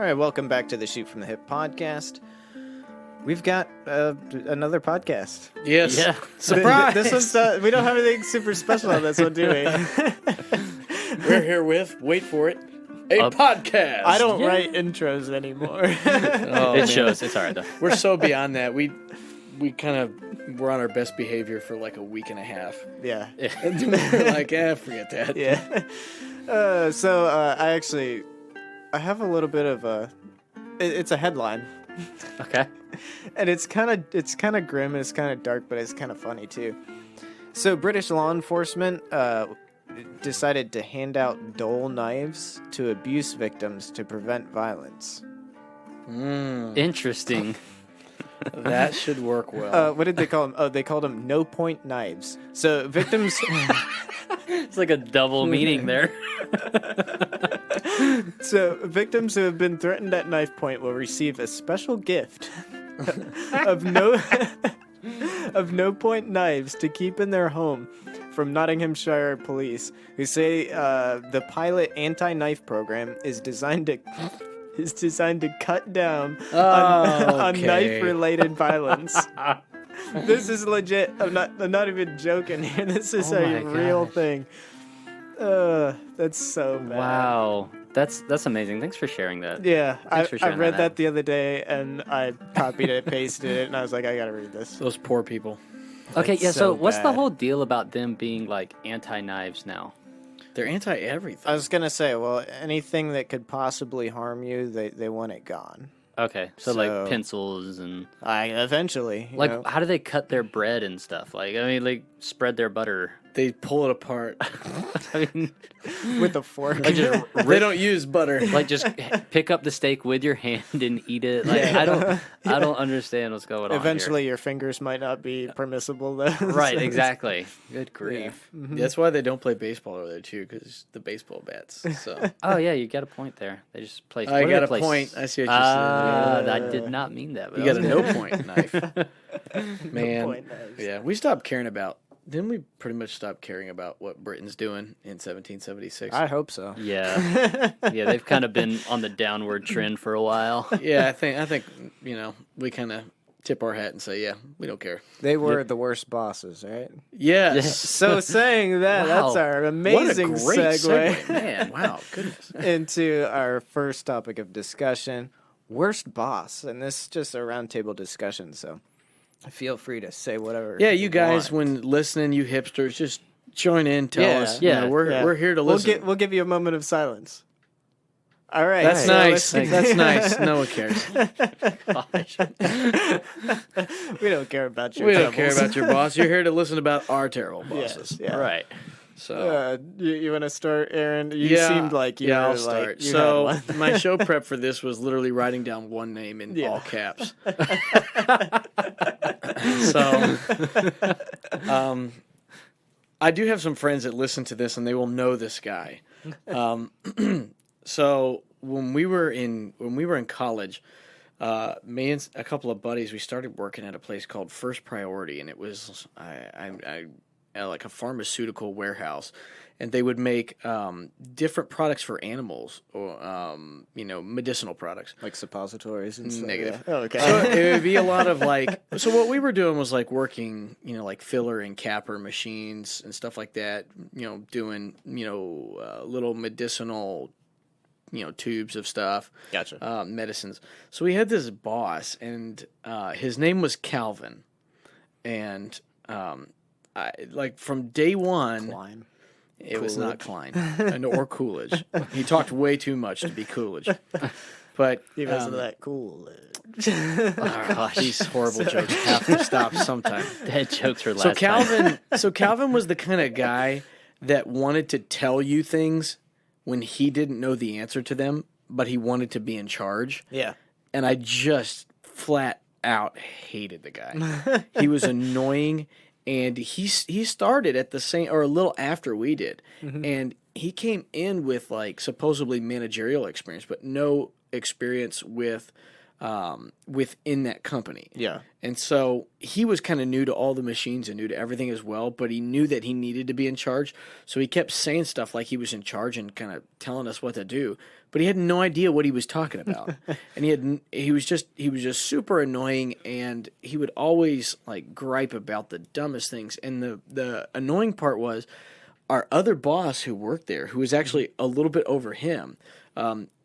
All right, welcome back to the Shoot from the Hip podcast. We've got another podcast. Yes. Yeah. Surprise! This one's we don't have anything super special on this one, do we? We're here with, wait for it, a podcast. I don't write intros anymore. Oh, It man. shows. It's all right, though. We're so beyond that. We kind of were on our best behavior for like a week and a half. Yeah. And then we were like, forget that. Yeah. I have a little bit of it's a headline. Okay. And it's kind of grim and it's kind of dark, but it's kind of funny too. So British law enforcement decided to hand out dull knives to abuse victims to prevent violence. Interesting. That should work well. What did they call them? Oh, they called them no-point knives. So victims... It's like a double meaning there. So victims who have been threatened at knife point will receive a special gift of no-point knives to keep in their home from Nottinghamshire police, who say the pilot anti-knife program is designed to cut down on knife-related violence. This is legit. I'm not even joking here. This is a real thing. That's so bad. Wow. That's amazing. Thanks for sharing that. Yeah, I sharing read that. that the other day, and I copied it, pasted it, and I was like, I gotta read this. Those poor people. Okay, It's yeah, so so what's the bad. whole deal about them being, like, anti-knives now? They're anti-everything. I was gonna say, well, anything that could possibly harm you, they want it gone. Okay, so like, pencils and... Eventually, you Like, know. how do they cut their bread and stuff? Like, I mean, like, spread their butter. They pull it apart. I mean, With a fork. like, just They don't use butter. like, just pick up the steak with your hand and eat it. Like, I don't understand what's going on Eventually, your fingers might not be permissible, though. here. Right, So- exactly. Good grief. That's why they don't play baseball over there, too, because the baseball bats. So Oh, yeah, you got a point there. They just play... I what do got they a play? point. I see what you're saying. I did not mean that. But You that got a was good. no-point knife. Man, No-point knives. yeah, we stopped caring about... Didn't we pretty much stop caring about what Britain's doing in 1776? I hope so. Yeah, yeah, they've kind of been on the downward trend for a while. Yeah, I think we kind of tip our hat and say, yeah, we don't care. They were the worst bosses, right? Yes. So saying that, Wow. that's our What a amazing great segue man. Wow, goodness. into our first topic of discussion, worst boss. And this is just a roundtable discussion, so feel free to say whatever. Yeah, you guys, want. when listening, you hipsters, just join in, tell us. Yeah, We're here to listen. We'll give you a moment of silence. All right. That's so nice. let's- That's nice. No one cares. Gosh. We don't care about your We don't troubles. care about your boss. You're here to listen about our terrible bosses. Yes, yeah. Right. So You want to start, Aaron? You seemed like you were I'll like, start. you So had one. my show prep for this was literally writing down one name in all caps. So, I do have some friends that listen to this, and they will know this guy. So when we were in college, me and a couple of buddies, we started working at a place called First Priority, and it was I like a pharmaceutical warehouse, and they would make different products for animals, or medicinal products. like suppositories and stuff. Negative. Yeah. Oh, okay. So it would be a lot of like. So what we were doing was like working, like filler and capper machines and stuff like that. Doing little medicinal, tubes of stuff. Gotcha. Medicines. So we had this boss, and his name was Calvin, and from day one. Klein. It was not Klein or Coolidge. He talked way too much to be Coolidge. But He wasn't that cool. these horrible jokes have to stop sometime. Dead jokes for last So time. Calvin was the kind of guy that wanted to tell you things when he didn't know the answer to them, but he wanted to be in charge. Yeah. And I just flat out hated the guy. He was annoying. And he started at the same, or a little after we did. Mm-hmm. And he came in with like supposedly managerial experience, but no experience with within that company. Yeah. And so he was kind of new to all the machines and new to everything as well, but he knew that he needed to be in charge. So he kept saying stuff like he was in charge and kind of telling us what to do, but he had no idea what he was talking about. And he was just super annoying, and he would always like gripe about the dumbest things. And the annoying part was our other boss who worked there, who was actually a little bit over him.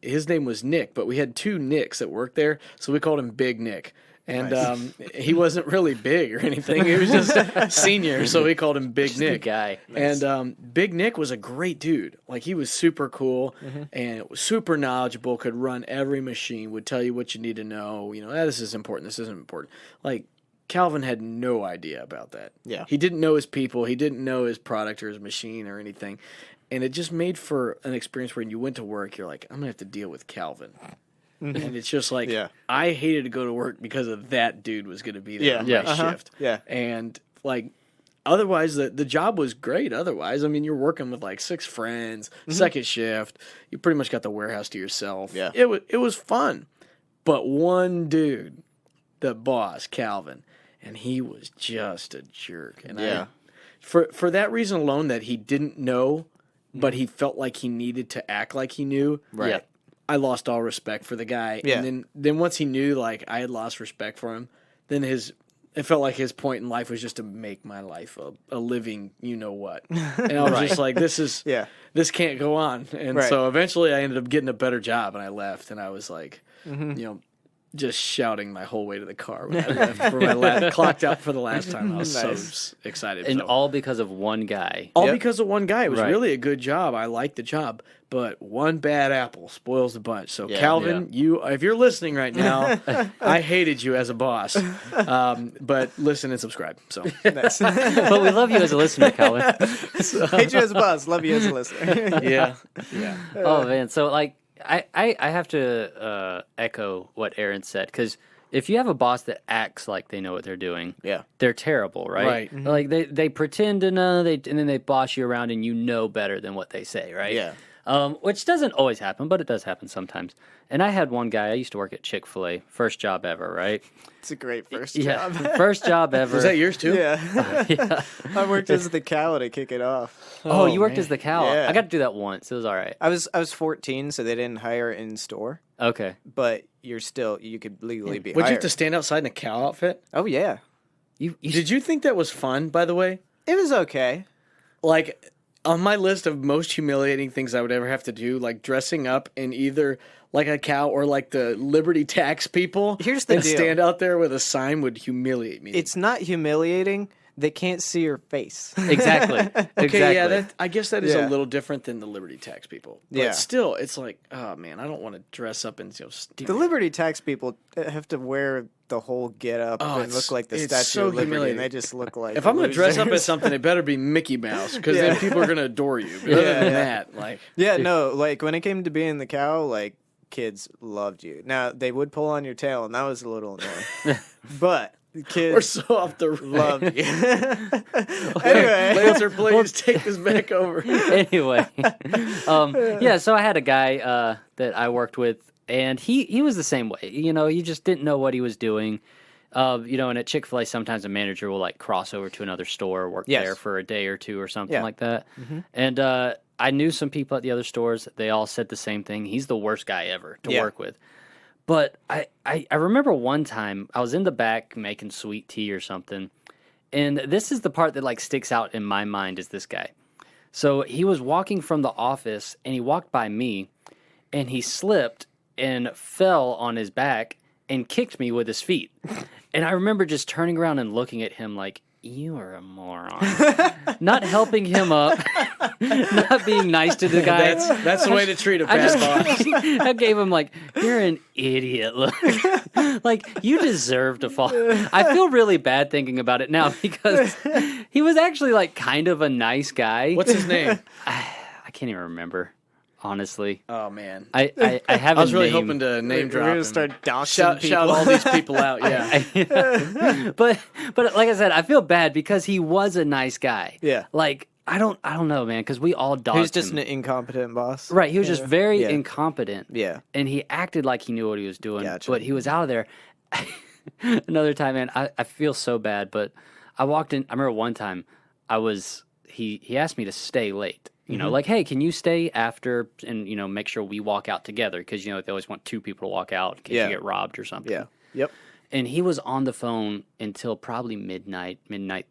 His name was Nick, but we had two Nicks that worked there, so we called him Big Nick. And he wasn't really big or anything. He was just senior, so we called him Big Nick. Guy. Nice. And Big Nick was a great dude. Like, he was super cool and was super knowledgeable, could run every machine, would tell you what you need to know. You know, this is important, this isn't important. Like, Calvin had no idea about that. Yeah. He didn't know his people. He didn't know his product or his machine or anything. And it just made for an experience where when you went to work, you're like, I'm going to have to deal with Calvin. And it's just like, I hated to go to work because of that dude was going to be there on my shift. Yeah. And, like, otherwise, the job was great otherwise. I mean, you're working with, like, 6 friends, second shift. You pretty much got the warehouse to yourself. Yeah. It was fun. But one dude, the boss, Calvin, and he was just a jerk. And for that reason alone, that he didn't know, but he felt like he needed to act like he knew. Right. Yeah, I lost all respect for the guy. Yeah. And then once he knew, like, I had lost respect for him, then it felt like his point in life was just to make my life a living you-know-what. And I was just like, this can't go on. And so eventually I ended up getting a better job, and I left, and I was like, you know, just shouting my whole way to the car when I left for my clocked out for the last time. I was so excited. And all because of one guy. All because of one guy. It was really a good job. I liked the job, but one bad apple spoils the bunch. So Calvin, you, if you're listening right now, I hated you as a boss. But listen and subscribe. So Nice. But we love you as a listener, Calvin. Hate you as a boss, love you as a listener. yeah. Oh, man. So, like, I have to echo what Aaron said, because if you have a boss that acts like they know what they're doing, they're terrible, right? Right. Mm-hmm. Like they pretend to know, and then they boss you around, and you know better than what they say, right? Yeah. Which doesn't always happen, but it does happen sometimes. And I had one guy. I used to work at Chick-fil-A, first job ever, right? It's a great first Yeah, job. first job ever. Was that yours too? Yeah. I worked as the cow to kick it off. Oh, you worked as the cow. Yeah. I got to do that once. It was all right. I was 14, so they didn't hire in store, Okay. but you could legally be Would you hired. have to stand outside in a cow outfit? Oh yeah. Did you think that was fun, by the way? It was okay. Like, on my list of most humiliating things I would ever have to do, like dressing up in either like a cow or like the Liberty Tax people, Here's the and deal. stand out there with a sign would humiliate me. It's not humiliating. They can't see your face. Exactly. Okay, Exactly. yeah, I guess that is Yeah. a little different than the Liberty Tax people. But Yeah. still, it's like, oh man, I don't want to dress up and The Liberty Tax people have to wear the whole get up Oh, and look like the it's Statue so of Liberty, humiliating. and they just look like. If I'm going to dress up losers. as something, it better be Mickey Mouse, because Yeah. then people are going to adore you. But other than that, like, Yeah, no, like when it came to being the cow, like kids loved you. Now they would pull on your tail, and that was a little annoying. But the kids we're so off the loved you. Anyway, Lancer, please take this back over. Anyway, yeah. So I had a guy that I worked with, and he was the same way. You know, he just didn't know what he was doing. You know, and at Chick-fil-A, sometimes a manager will like cross over to another store, work Yes. there for a day or two or something Yeah. like that. And I knew some people at the other stores. They all said the same thing. He's the worst guy ever to Yeah. work with. But I remember one time I was in the back making sweet tea or something, and this is the part that like sticks out in my mind is this guy. So he was walking from the office, and he walked by me, and he slipped and fell on his back and kicked me with his feet. And I remember just turning around and looking at him like, you are a moron. Not helping him up, not being nice to the guy. That's the way to treat a bad boss. I gave him like, you're an idiot look. Like, you deserve to fall. I feel really bad thinking about it now because he was actually like kind of a nice guy. What's his name? I can't even remember, honestly. Oh man, I have I was a really name. hoping to name we're drop. gonna and start doxing shout people. all these people out. Yeah, but like I said, I feel bad because he was a nice guy. Yeah. Like I don't know, man, because we all dodged He was just him. an incompetent boss. Right, he was just very Yeah. incompetent. Yeah. And he acted like he knew what he was doing, Gotcha. but he was out of there. Another time, man, I feel so bad, but I walked in. I remember one time he asked me to stay late. You know, like, hey, can you stay after and, you know, make sure we walk out together? Because, you know, they always want two people to walk out in case you get robbed or something. Yeah. Yep. And he was on the phone until probably midnight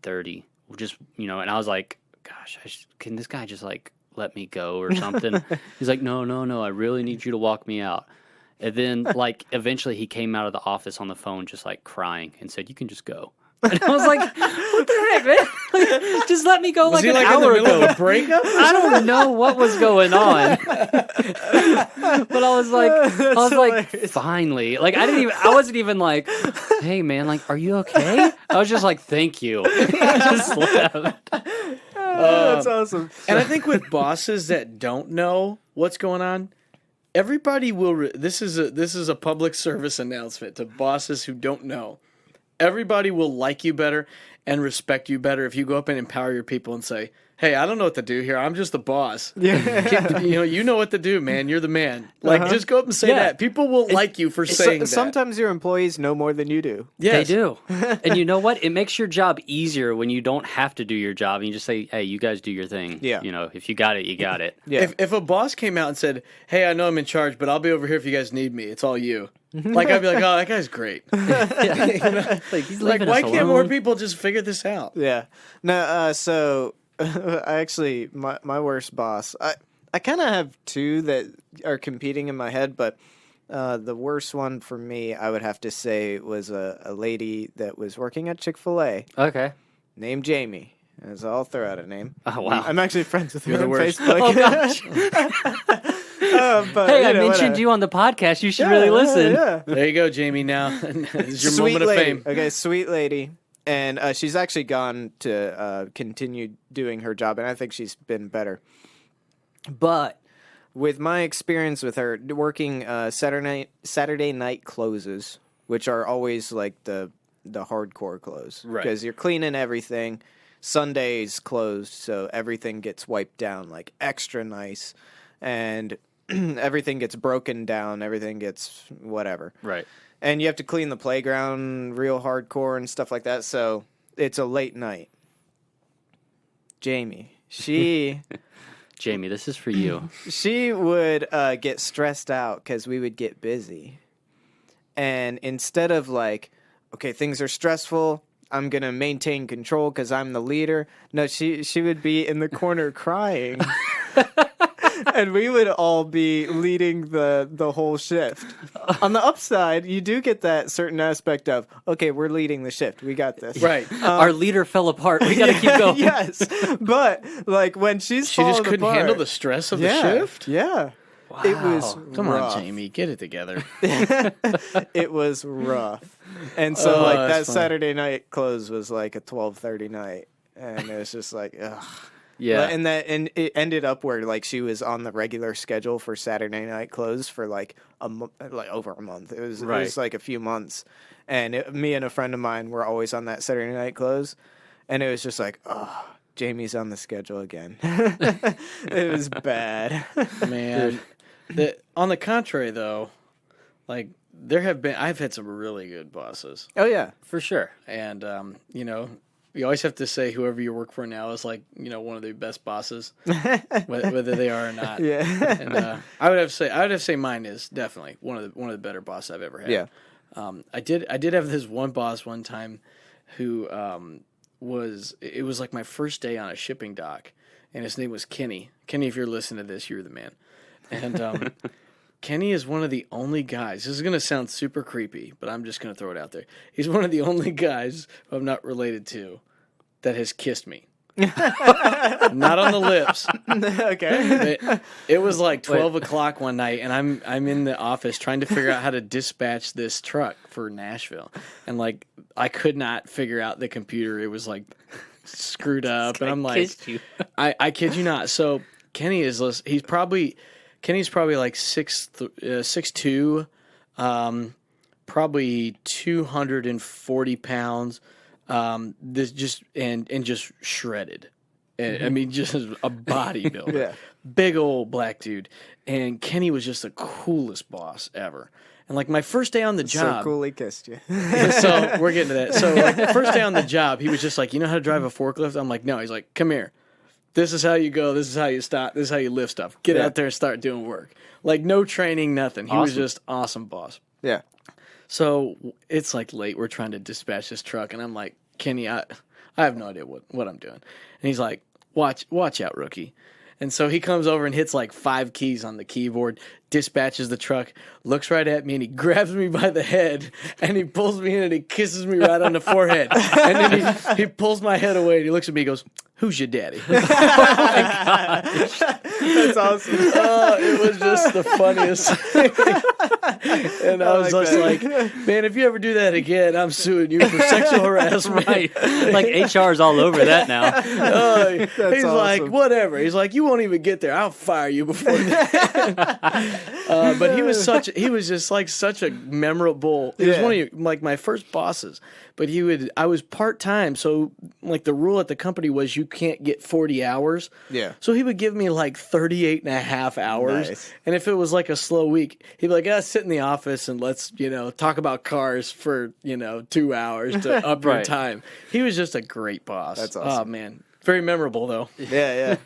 30. Just, you know, and I was like, gosh, can this guy just, like, let me go or something? He's like, no, I really need you to walk me out. And then, like, eventually he came out of the office on the phone just, like, crying and said, you can just go. And I was like, what the heck, man? Just let me go Was like he an like hour in the middle ago. of a breakup? I don't know what was going on. But I was like, finally. Like, I wasn't even like, hey, man, like, are you okay? I was just like, thank you. I just left. That's awesome. And I think with bosses that don't know what's going on, everybody will. This is a public service announcement to bosses who don't know. Everybody will like you better and respect you better if you go up and empower your people and say, "Hey, I don't know what to do here. I'm just the boss. Yeah. You know what to do, man. You're the man." Like, just go up and say Yeah. that. People will like you for saying that. Sometimes your employees know more than you do. Yes. They do. And you know what? It makes your job easier when you don't have to do your job and you just say, hey, you guys do your thing. Yeah. You know, if you got it, you got it. Yeah. If a boss came out and said, "Hey, I know I'm in charge, but I'll be over here if you guys need me. It's all you." Like, I'd be like, "Oh, that guy's great." Like, he's Like, leaving why us can't more alone. people just figure this out? Yeah. No, so I actually, my worst boss, I kind of have two that are competing in my head, but the worst one for me, I would have to say, was a lady that was working at Chick-fil-A Okay. named Jamie. As I'll throw out a name. Oh, wow. I'm actually friends with her You're the on worst. Facebook. Oh, gosh. But, Hey, you I know, mentioned whatever. you on the podcast. You should really listen. Yeah. There you go, Jamie. Now this is your Sweet moment lady. of fame. Okay, sweet lady. And she's actually gone to continue doing her job, and I think she's been better. But with my experience with her working Saturday night closes, which are always like the hardcore close, Right. Because you're cleaning everything. Sunday's closed, so everything gets wiped down like extra nice, and everything gets broken down. Everything gets whatever. Right. And you have to clean the playground real hardcore and stuff like that. So it's a late night. Jamie, she Jamie, this is for you. she would get stressed out because we would get busy. And instead of like, okay, things are stressful, I'm going to maintain control because I'm the leader. No, she would be in the corner crying. And we would all be leading the whole shift. On the upside, you do get that certain aspect of, okay, we're leading the shift. We got this. Right. Our leader fell apart. We got to keep going. Yes. But, like, when she's She just falling couldn't apart, handle the stress of the yeah, shift. Yeah. It was Come rough. on, Jamie, get it together. It was rough. And so, like, that that's funny. Saturday night close was like a 12:30 night. And it was just like, ugh. Yeah. And it ended up where like she was on the regular schedule for Saturday night close for like over a month. It was like a few months, and me and a friend of mine were always on that Saturday night close, and it was just like, oh, Jamie's on the schedule again. It was bad. Man, on the contrary, though, like I've had some really good bosses, Oh yeah, For sure. and you know. You always have to say whoever you work for now is like, you know, one of the best bosses, whether they are or not. yeah, And I would have to say mine is definitely one of the better bosses I've ever had. yeah. I did have this one boss one time who was like my first day on a shipping dock, and his name was Kenny. Kenny, if you're listening to this, you're the man. And Kenny is one of the only guys. This is going to sound super creepy, but I'm just going to throw it out there. He's one of the only guys who I'm not related to that has kissed me. Not on the lips. Okay. It was like 12 o'clock one night, and I'm in the office trying to figure out how to dispatch this truck for Nashville, and like I could not figure out the computer. It was like screwed up, and I'm like, Kissed you. I kid you not. So Kenny's probably like 6'2", probably 240 pounds. This just and just shredded. And, I mean, just a bodybuilder. Yeah. Big old black dude. And Kenny was just the coolest boss ever. And like my first day on the job. So cool he kissed you. So we're getting to that. So like the first day on the job, he was just like, you know how to drive a forklift? I'm like, no. He's like, come here. This is how you go. This is how you stop. This is how you lift stuff. Get out there and start doing work. Like no training, nothing. He was just awesome boss. Yeah. So it's like late. We're trying to dispatch this truck. And I'm like, Kenny, I have no idea what I'm doing. And he's like, watch out, rookie. And so he comes over and hits like 5 keys on the keyboard, dispatches the truck, looks right at me, and he grabs me by the head, and he pulls me in, and he kisses me right on the forehead. And then he pulls my head away, and he looks at me and goes, who's your daddy? Oh my gosh. That's awesome. It was just the funniest thing. And I was just like, man, if you ever do that again, I'm suing you for sexual harassment. Right. Like HR's all over that now. He's awesome. like, whatever. He's like, you won't even get there. I'll fire you before that. But he was just like such a memorable. He was one of like my first bosses. But I was part-time, so like the rule at the company was you can't get 40 hours. Yeah. So he would give me like 38 and a half hours. Nice. And if it was like a slow week, he'd be like, sit in the office and let's, talk about cars for, 2 hours to up your time. He was just a great boss. That's awesome. Oh, man. Very memorable, though. Yeah.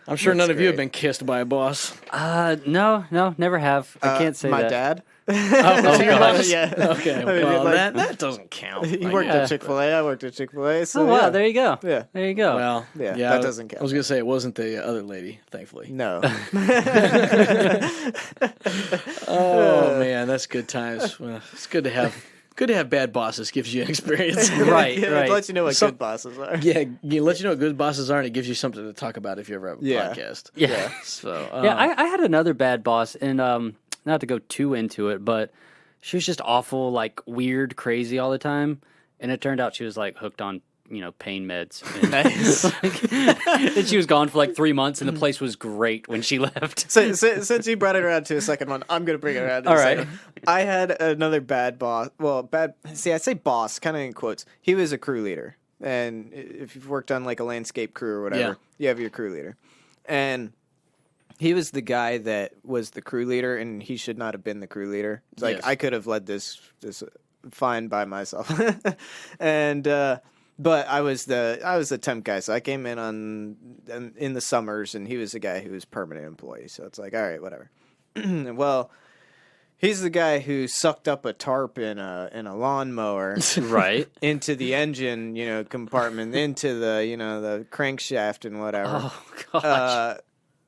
I'm sure none of you have been kissed by a boss. No, never have. I can't say my that. dad. Oh gosh. Yeah. Okay. Well, that doesn't count. He worked at Chick-fil-A. I worked at Chick-fil-A. So wow, there you go. Yeah. There you go. Well, yeah, that doesn't count. I was going to say it wasn't the other lady, thankfully. No. Oh, man, that's good times. Well, it's good to have bad bosses. Gives you an experience. Right. It lets you know what good bosses are. Yeah, you let you know what good bosses are, and it gives you something to talk about if you ever have a podcast. Yeah. So I had another bad boss, and not to go too into it, but she was just awful, like weird, crazy all the time. And it turned out she was like hooked on, pain meds. And, Nice. and she was gone for like 3 months, and the place was great when she left. So, since you brought it around to a second one, I'm going to bring it around to a second. I had another bad boss. Well, I say boss, kind of in quotes. He was a crew leader. And if you've worked on like a landscape crew or whatever, you have your crew leader. And he was the guy that was the crew leader, and he should not have been the crew leader. It's like, I could have led this fine by myself. And, but I was the temp guy, so I came in in the summers, and he was the guy who was permanent employee. So it's like, all right, whatever. Well, he's the guy who sucked up a tarp in a lawnmower, right, into the engine, compartment, into the crankshaft and whatever. Oh gosh.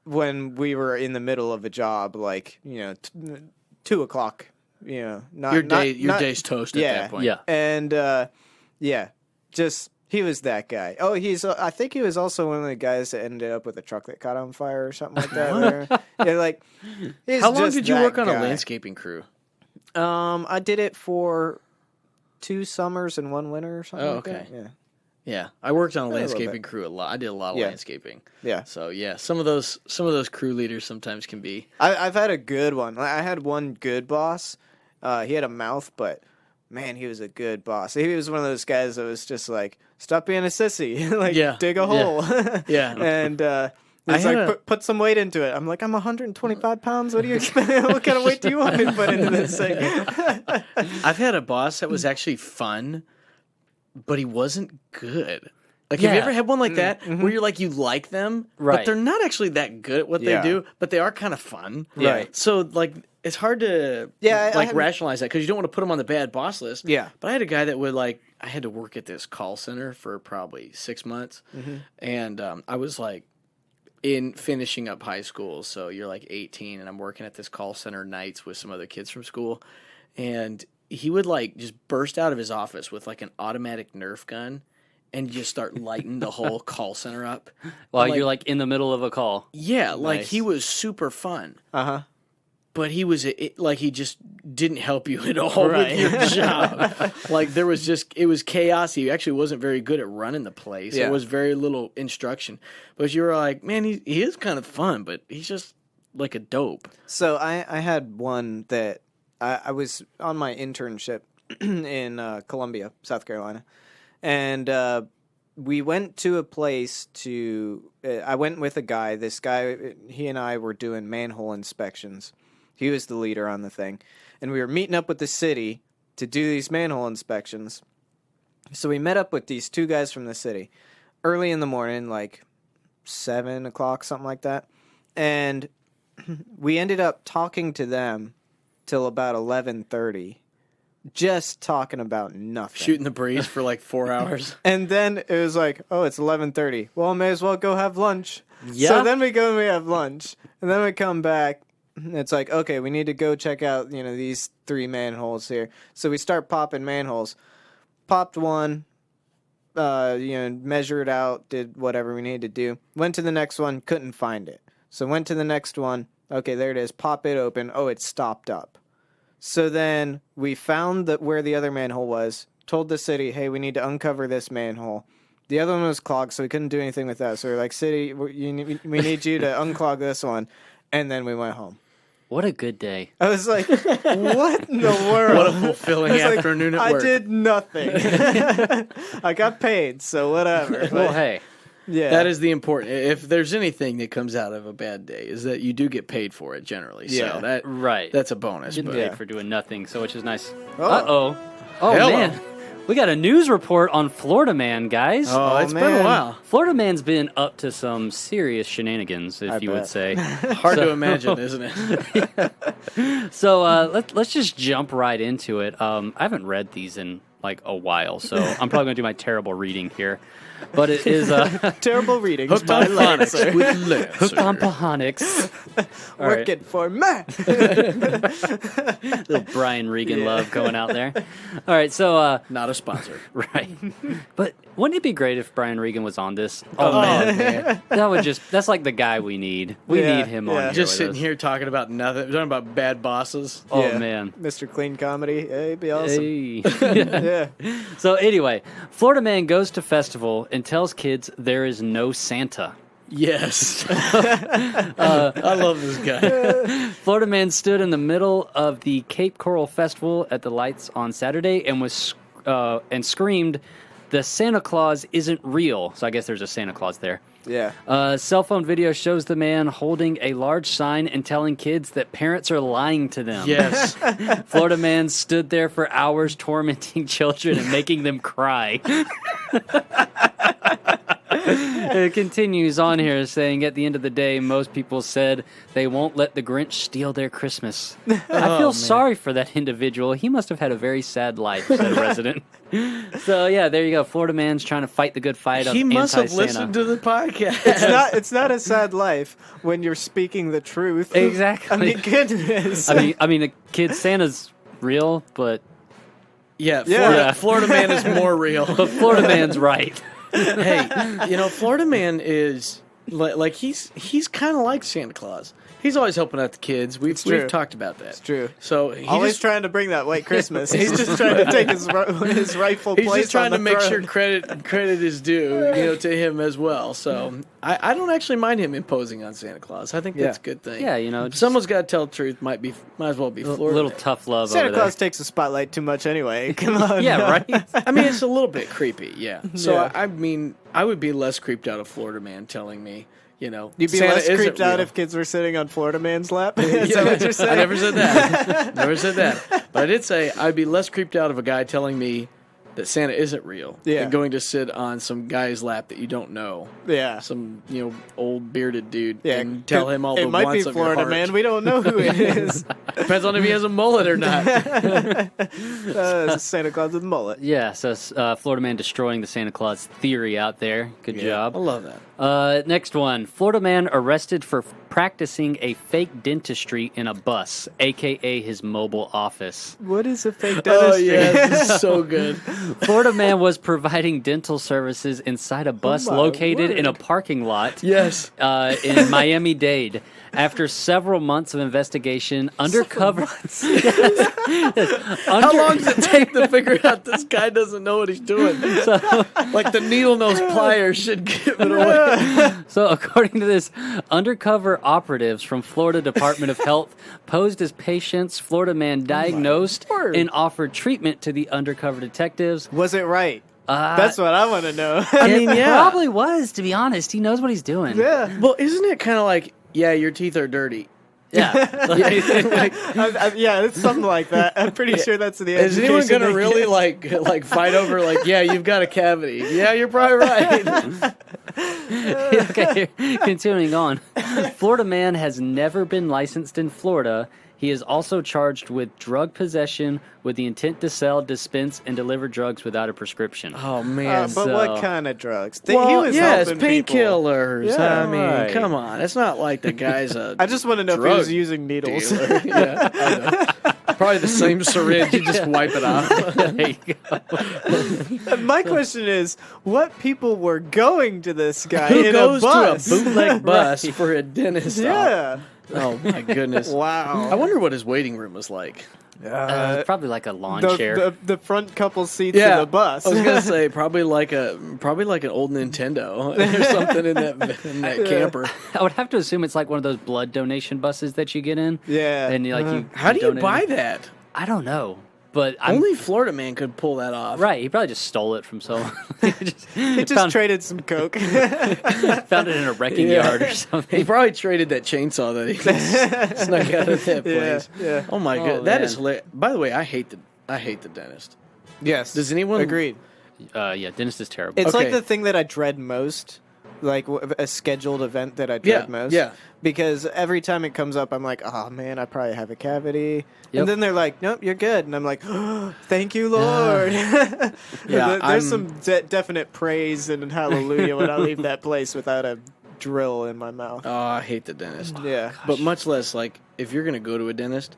When we were in the middle of a job, like 2 o'clock, not your day's toast at that point. Yeah, and just he was that guy. Oh, I think he was also one of the guys that ended up with a truck that caught on fire or something like that. How long did you work on a landscaping crew? I did it for 2 summers and 1 winter or something. Like that. Yeah, I worked on a landscaping crew a lot. I did a lot of landscaping. Yeah. So some of those crew leaders sometimes can be. I've had a good one. I had one good boss. He had a mouth, but man, he was a good boss. He was one of those guys that was just like, stop being a sissy, dig a hole. Yeah. And he's like, put some weight into it. I'm like, I'm 125 pounds. What do you expect? What kind of weight do you want me to put into this thing? I've had a boss that was actually fun, but he wasn't good. Like, have you ever had one like that where you're like, you like them, but they're not actually that good at what they do, but they are kind of fun. Right. So, like, it's hard to rationalize that because you don't want to put them on the bad boss list. Yeah. But I had a guy that would, like, I had to work at this call center for probably 6 months. And I was, like, in finishing up high school. So you're, like, 18, and I'm working at this call center nights with some other kids from school. And he would, like, just burst out of his office with, like, an automatic Nerf gun and just start lighting the whole call center up. While you're, like, in the middle of a call. Yeah, like, he was super fun. Uh-huh. But he was, he just didn't help you at all with your job. Like, it was chaos. He actually wasn't very good at running the place. There was very little instruction. But you were like, man, he is kind of fun, but he's just like a dope. So I had one that I was on my internship in Columbia, South Carolina. And we went to a place I went with a guy. This guy, he and I were doing manhole inspections. He was the leader on the thing. And we were meeting up with the city to do these manhole inspections. So we met up with these two guys from the city early in the morning, like 7 o'clock, something like that. And we ended up talking to them till about 11:30, just talking about nothing. Shooting the breeze for like 4 hours. And then it was like, oh, it's 11:30. Well, may as well go have lunch. Yeah. So then we go and we have lunch. And then we come back. It's like, okay, we need to go check out, these 3 manholes here. So we start popping manholes. Popped one, measured out, did whatever we needed to do. Went to the next one, couldn't find it. So went to the next one. Okay, there it is. Pop it open. Oh, it stopped up. So then we found where the other manhole was, told the city, hey, we need to uncover this manhole. The other one was clogged, so we couldn't do anything with that. So we're like, city, we need you to unclog this one. And then we went home. What a good day. I was like, what in the world? What a fulfilling afternoon at work. I did nothing. I got paid, so whatever. Well, hey. Yeah. That is the important. If there's anything that comes out of a bad day, is that you do get paid for it generally. Yeah. So Right. that's a bonus. Getting But paid for doing nothing, so which is nice. Oh. Uh-oh. Oh, Hello. man. We got a news report on Florida Man, guys. Oh, it's been man. a while. Florida Man's been up to some serious shenanigans, if I you would bet. say. Hard to imagine, isn't it? So let's just jump right into it. I haven't read these in like a while, so I'm probably going to do my terrible reading here. But it is Terrible readings Hooked by on Lancer. phonics with Lancer. hooked on phonics. All right. Working for Matt. Little Brian Regan love going out there. All right, so Not a sponsor. right. But wouldn't it be great if Brian Regan was on this? Oh, man. That's like the guy we need. We Yeah, need him on yeah. here Just with sitting us. here talking about nothing. Talking about bad bosses. Oh Yeah. man. Mr. Clean Comedy. Hey, it'd be awesome. Hey. Yeah. So anyway, Florida Man goes to festival and tells kids there is no Santa. Yes. I love this guy. Florida Man stood in the middle of the Cape Coral Festival at the lights on Saturday and screamed, "The Santa Claus isn't real." So I guess there's a Santa Claus there. Yeah. Cell phone video shows the man holding a large sign and telling kids that parents are lying to them. Yes. Florida Man stood there for hours tormenting children and making them cry. It continues on here saying, at the end of the day, most people said they won't let the Grinch steal their Christmas. I feel sorry for that individual. He must have had a very sad life, said a resident. So, yeah, there you go. Florida Man's trying to fight the good fight of He must have anti-Santa. listened to the podcast. It's not a sad life when you're speaking the truth. Exactly. I mean, goodness. I mean, the kid Santa's real, but Yeah, Yeah. Florida Man is more real. Florida Man's right. Hey, Florida Man is like he's kind of like Santa Claus. He's always helping out the kids. We've true. talked about that. It's true. So he Always just, trying to bring that white Christmas. He's just trying to take his rightful he's place. just trying on to the make throne. sure credit is due, to him as well. So I don't actually mind him imposing on Santa Claus. I think that's a good thing. Yeah, If someone's got to tell the truth. Might as well be a Florida. little Man. tough love Santa over Claus there. takes the spotlight too much anyway. Come on. Yeah, right? I mean, it's a little bit creepy. Yeah. So Yeah. I mean, I would be less creeped out of Florida Man telling me. You'd be Santa less isn't creeped out real. if kids were sitting on Florida Man's lap. Is that what you're saying? I never said that. Never said that. But I did say I'd be less creeped out of a guy telling me that Santa isn't real Yeah. than going to sit on some guy's lap that you don't know. Yeah. Some, old bearded dude Yeah. and tell him all the It might be wants of your Florida heart. Man. We don't know who it is. Depends on if he has a mullet or not. Santa Claus with a mullet. Yeah, so Florida Man destroying the Santa Claus theory out there. Good job. I love that. Next one. Florida Man arrested for practicing a fake dentistry in a bus, a.k.a. his mobile office. What is a fake Oh, dentistry? yeah. This is so good. Florida Man was providing dental services inside a bus my located in a word. parking lot Yes. in Miami-Dade. After several months of investigation, undercover... How long does it take to figure out this guy doesn't know what he's doing? Like the needle-nose pliers should give it away. So, according to this, undercover operatives from Florida Department of Health posed as patients. Florida Man diagnosed word. and offered treatment to the undercover detectives. Was it right? That's what I want to know. I mean, It yeah. probably was, to be honest. He knows what he's doing. Yeah. Well, isn't it kind of like, yeah, your teeth are dirty? Yeah. Yeah, it's something like that. I'm pretty sure that's the Is anyone education gonna they really get. like fight over yeah, you've got a cavity? Yeah, you're probably right. Okay, continuing on. Florida man has never been licensed in Florida. He is also charged with drug possession with the intent to sell, dispense, and deliver drugs without a prescription. Oh man. But So- what kind of drugs? He Well, was yes, helping people. painkillers. Yeah, I mean, right. come on. It's not like the guy's a I just want to know if he drug was using needles. dealer. Yeah, I know. Probably the same syringe. You just wipe it off. There you go. My question is, what people were going to this guy Who in goes a bus? to a bootleg bus Right. for a dentist? Yeah. Oh my goodness. I Wow. wonder what his waiting room was like. It's probably like a lawn the, chair. the front couple seats in the bus. I was gonna say probably like an old Nintendo or something in that camper. I would have to assume it's like one of those blood donation buses that you get in. Yeah. And you How do you donate buy it. that? I don't know. But I'm Only Florida man could pull that off. right. He probably just stole it from someone. He just found, traded some coke. found it in a wrecking Yeah. yard or He something. probably traded that chainsaw that he snuck out of that place. yeah. Oh my Oh, god, that man. is hilarious. By the way, I hate the dentist. Yes. Does anyone- Agreed. Yeah, dentist is terrible. It's like Okay. the thing that I dread most, like a scheduled event that I dread Yeah, most. yeah. Because every time it comes up, I'm like, oh man, I probably have a cavity. Yep. And then they're like, nope, you're good. And I'm like, oh, thank you, Lord. Yeah, There's I'm- some definite praise and hallelujah when I leave that place without a drill in my mouth. Oh, I hate the dentist. Yeah. But much less like if you're gonna go to a dentist,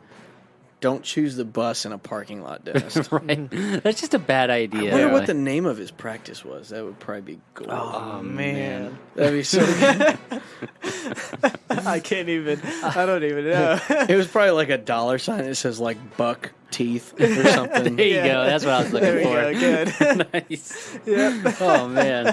don't choose the bus in a parking lot dentist. Right. That's just a bad idea. I wonder what really. the name of his practice was. That would probably be gold. Oh, man. That'd be so good. I can't even, I don't even know. It was probably like a dollar sign that says like buck teeth or something. There you Yeah. go. That's what I was There looking we for. go, good. Nice. Yep. Oh man.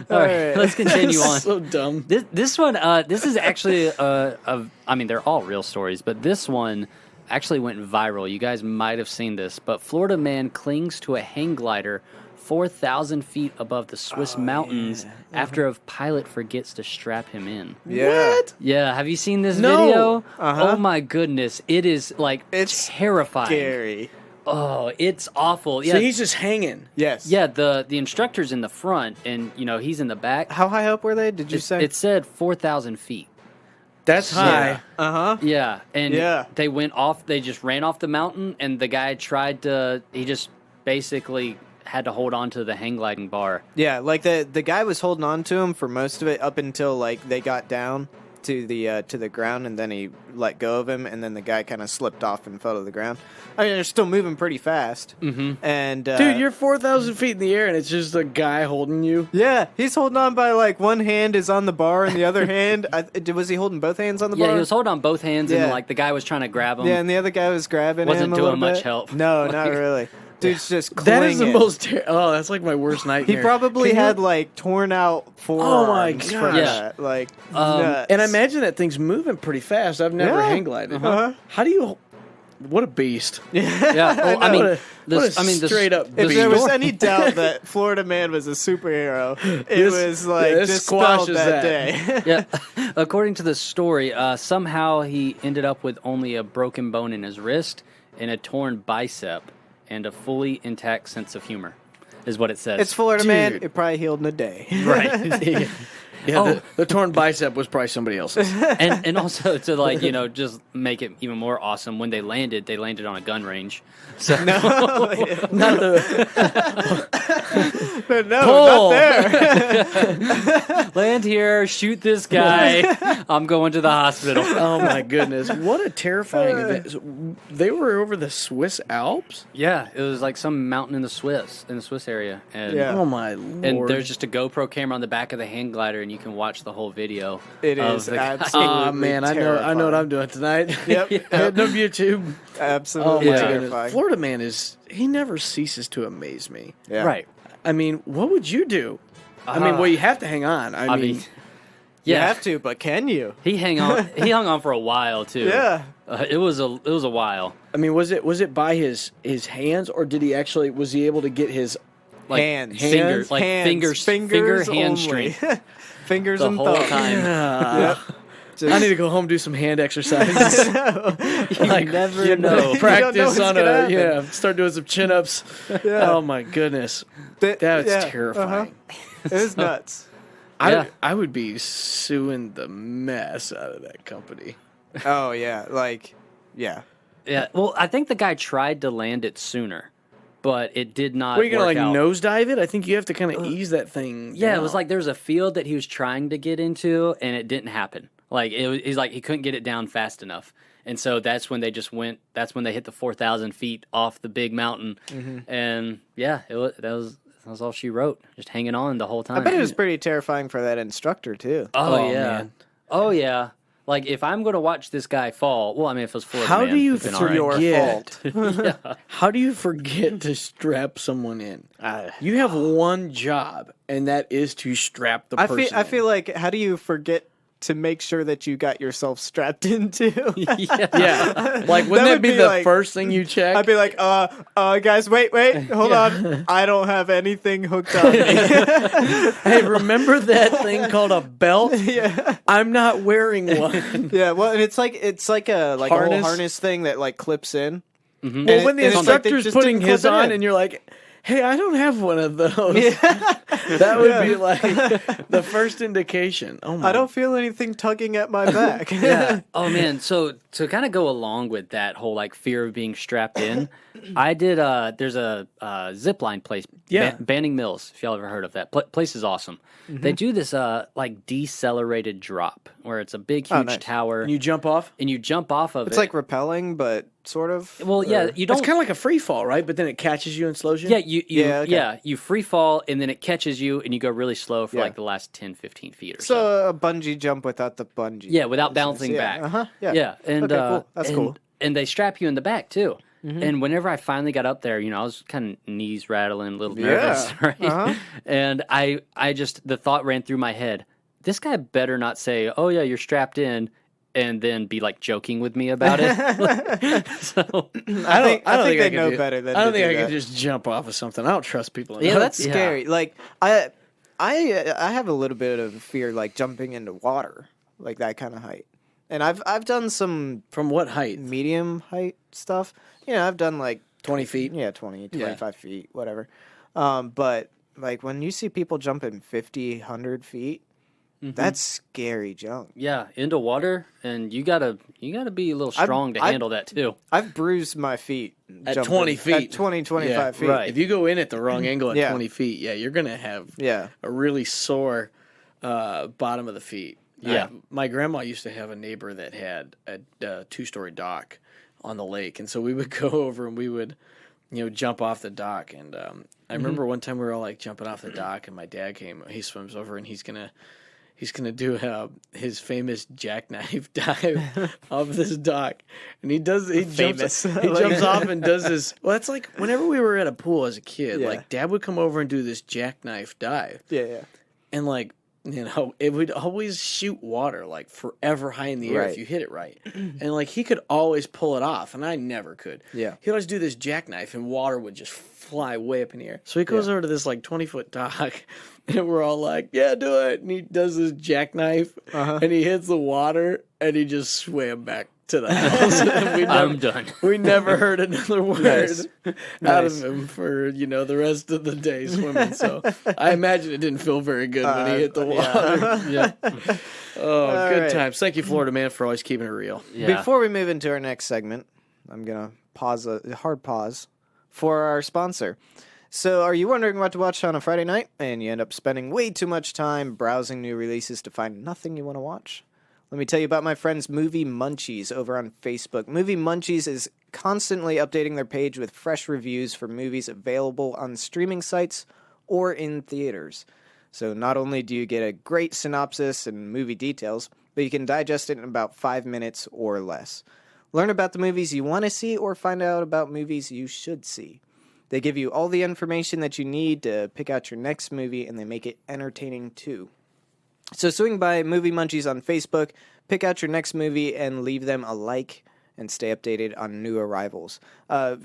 All All right, right. let's continue on. So dumb. This one, this is actually I mean, they're all real stories, but this one actually went viral. You guys might have seen this, but Florida man clings to a hang glider 4,000 feet above the Swiss mountains after a pilot forgets to strap him in. Yeah. What? Yeah, have you seen this No. video? Uh-huh. Oh my goodness, it is like It's terrifying. Scary. Oh, it's awful. Yeah, So he's just hanging. Yes. yeah. The instructor's in the front, and he's in the back. How high up were they? Did you It, say? it said 4,000 feet. That's high. Uh huh. Yeah, and Yeah. they went off. They just ran off the mountain, and the guy tried to. He just basically had to hold on to the hang gliding bar. Yeah, like the guy was holding on to him for most of it up until like they got down to the ground, and then he let go of him, and then the guy kind of slipped off and fell to the ground. I mean, they're still moving pretty fast. Mm-hmm. And Dude, you're 4,000 feet in the air and it's just a guy holding you. yeah, he's holding on by like one hand is on the bar, and the other hand, was he holding both hands on the Yeah, bar? he was holding on both hands, and Yeah. like the guy was trying to grab him. Yeah, and the other guy was grabbing Wasn't him a doing little much bit. help. No, not really. Dude's just That is the clinging. most. Oh, that's like my worst nightmare. He probably Can you- had like torn out forearms from gosh. Yeah. that. Like, nuts. And I imagine that thing's moving pretty fast. I've never Yeah. hang glided. Uh-huh. How do you? What a beast! Yeah, well, I mean, What a straight up If beast. there was any doubt that Florida Man was a superhero, it This- was like this dispelled squashes that that. day. yeah. According to the story, somehow he ended up with only a broken bone in his wrist and a torn bicep and a fully intact sense of humor, is what it says. It's Florida Man. Dude. It probably healed in a day. right. Yeah, Oh. the torn bicep was probably somebody else's. and also to like just make it even more awesome, when they landed on a gun range. So Not the But no, Pull. not there. land here, shoot this guy. I'm going to the hospital. oh my goodness! What a terrifying event! So they were over the Swiss Alps. Yeah, it was like some mountain in the Swiss area, and Yeah. Oh my lord! and there's just a GoPro camera on the back of the hang glider, and you can watch the whole video. It of is the guy. absolutely Oh man, I know what terrifying. I'm doing tonight. Yep. Hitting up YouTube. Oh Absolutely my terrifying. goodness! Florida man he never ceases to amaze me. Yeah. Right. I mean, what would you do? I mean, well, you have to hang on. I mean, You yeah, have to, but can you? he hung on for a while too. Yeah. It was a while. was it by his hands, or did he actually was he able to get his like hands, fingers, like hands, finger hand only. strength Fingers the and whole thumbs. time. Yep. Just, I need to go home and do some hand exercises. You never know. Practice what's on gonna happen. start doing some chin-ups. Yeah. Oh my goodness. That's Terrifying. It was nuts. Yeah. I would be suing the mess out of that company. Oh yeah, like yeah. Yeah. Well, I think the guy tried to land it sooner, but it did not. What, are you gonna work out. nosedive it? I think you have to kind of ease that thing. Yeah, down. it was like there was a field that he was trying to get into, and it didn't happen. Like he's like he couldn't get it down fast enough, and so that's when they just went. That's when they hit the 4,000 feet off the big mountain, and yeah, that was all she wrote, just hanging on the whole time. I bet it was pretty terrifying for that instructor too. Oh, yeah, man. oh yeah. Like if I'm going to watch this guy fall, well, I mean, if it was Florida, How man, do you it'd been all right. Your fault. How do you forget to strap someone in? You have one job, and that is to strap the person I in. feel like how do you forget to make sure that you got yourself strapped into? Yeah. Like, wouldn't that would be be the like- first thing you check? I'd be like, guys, wait, hold on. I don't have anything hooked on me. Hey, remember that thing called a belt? Yeah. I'm not wearing one. Yeah, well, and it's like a whole Harness? harness thing that like clips in. Mm-hmm. Well, when the and it's like they instructor's just putting didn't his clip it on, in. and you're like, hey, I don't have one of those. That would be like the first indication. Oh my! I don't feel anything tugging at my back. Yeah. Oh man. So to kind of go along with that whole like fear of being strapped in, I did. There's a zip line place. Yeah. Banning Mills. If y'all ever heard of that place, is awesome. They do this like decelerated drop where it's a big huge nice. tower And you jump off. and you jump off of it. It's like rappelling, but sort of. well, yeah, Or- you It's don't. kind of like a free fall, right? But then it catches you and slows you. Yeah, you Yeah, okay. you free fall and then it catches you and you go really slow for Yeah. like the last 10, 15 feet or so. So a bungee jump without the bungee. Yeah, without bouncing Yeah, back. Yeah. Yeah, and Okay, cool. That's and, cool. And they strap you in the back too. And whenever I finally got up there, I was kind of knees rattling, a little nervous, Yeah. right? And I just the thought ran through my head: this guy better not say, "Oh yeah, you're strapped in," and then be like joking with me about it. So I think they could know do- better than I don't to think do I that. could just jump off of something. I don't trust people. Yeah, enough. that's scary. Like I have a little bit of fear, like jumping into water, like that kind of height. And I've done some From what height? medium height stuff. I've done like 20 feet. 20, 25 feet, whatever. But like when you see people jumping 50, 100 feet, that's scary junk. yeah, into water, and you gotta be a little strong to handle that too. I've bruised my feet At jumping 20 feet. At 20, 25 Yeah, feet. right. If you go in at the wrong angle at Yeah. 20 feet, you're gonna have Yeah. a really sore bottom of the feet. Yeah. My grandma used to have a neighbor that had a 2-story dock on the lake, and so we would go over and we would, jump off the dock. And I remember one time we were all like jumping off the dock, and my dad came. He swims over and he's gonna do his famous jackknife dive off this dock, and he Famous. jumps off and does this. Well, that's like whenever we were at a pool as a kid, Yeah. like Dad would come over and do this jackknife dive, Yeah. and like it would always shoot water like forever high in the air Right. if you hit it right, and like he could always pull it off, and I never could. Yeah. He'd always do this jackknife, and water would just fly way up in the air. So he goes over to this like 20-foot dock, and we're all like, "Yeah, do it!" And he does this jackknife, and he hits the water, and he just swam back to the house. And I'm done. we never heard another word Nice. out Nice. of him for the rest of the day swimming. So I imagine it didn't feel very good when he hit the water. Yeah, Oh, All good right. times. Thank you, Florida man, for always keeping it real. yeah. Before we move into our next segment, I'm going to pause a hard pause for our sponsor. So, are you wondering what to watch on a Friday night and you end up spending way too much time browsing new releases to find nothing you want to watch? Let me tell you about my friends Movie Munchies over on Facebook. Movie Munchies is constantly updating their page with fresh reviews for movies available on streaming sites or in theaters. So not only do you get a great synopsis and movie details, but you can digest it in about 5 minutes or less. Learn about the movies you want to see or find out about movies you should see. They give you all the information that you need to pick out your next movie, and they make it entertaining too. So swing by Movie Munchies on Facebook, pick out your next movie, and leave them a like and stay updated on new arrivals.